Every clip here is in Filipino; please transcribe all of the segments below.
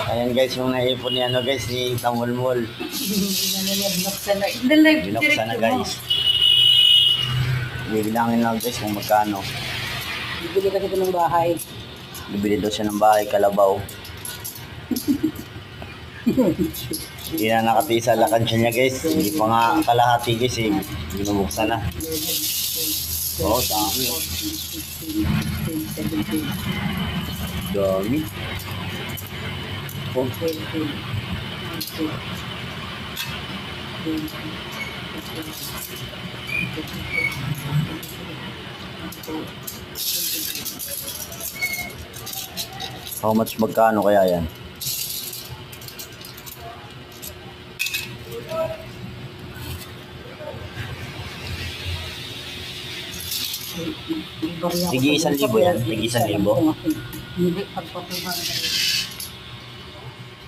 Ayan guys, yung naipon ni ano guys, ni Tamulmul. Binuksan na. Binuksan na guys. Bibilangin lang guys kung magkano. Bibili kasi ito ng bahay. Bibili daw siya ng bahay, Kalabaw. Hindi na nakatisa lakan siya niya guys. Hindi pa nga kalahati guys eh. Binubuksan na. Oo, dami. Dami. Oh. How much magkano kaya yan? Sige, 1,000 yan. Sige, 1,000. Hindi, pagpatuhan.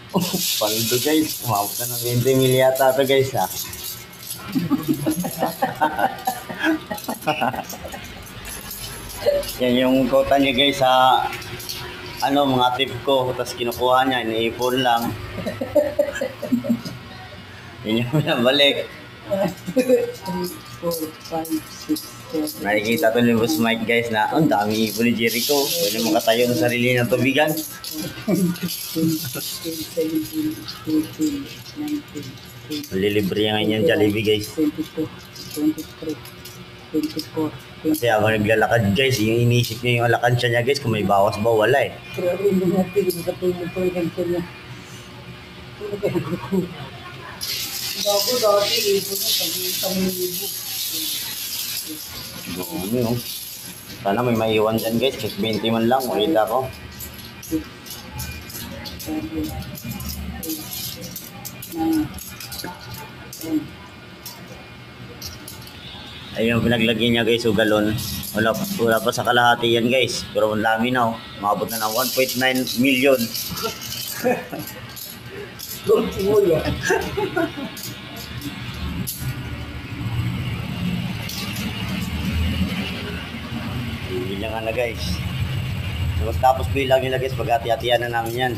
Oh, paldo guys. Umabot na ng 20 mil yata ito guys ha. Yan yung kota niya guys sa ano mga tip ko. Tapos kinukuha niya, iniipon lang. Yun yung pinabalik. 1, 2, 3, 4, 5, 6, 7. Nakikita to ni Boss Mike guys na ang dami ipon ni Jericho. Pwede makatayo ng sarili ng tubigan. 17, 18, 19, 20. Malilibre ngayon yung Jollibee guys. 22, 23, 24, 25. Kasi habang naglalakad guys, yung inisip niya yung alakansya niya guys, kung may bawas ba, wala eh. Pero hindi natin sa tulog ko yung kanya. Ano kaya ko? Bago dati ito na pag-isang libo. Dumi oh. Sana may maiwan dyan guys, kahit 20 man lang, makita ko. 6, 7, 8, 9, 10. Ayun, pinaglagyan niya guys, ugalon. Wala pa sa kalahati yan guys. Pero ang dami na oh. Umabot na ng 1.9 million. Bilang nga na guys. Tapos bilang nila guys, pag-hati-hatian na namin yan.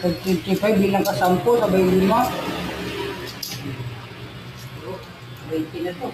Pag 25 bilang ka 10, sabay 5. 20 na to.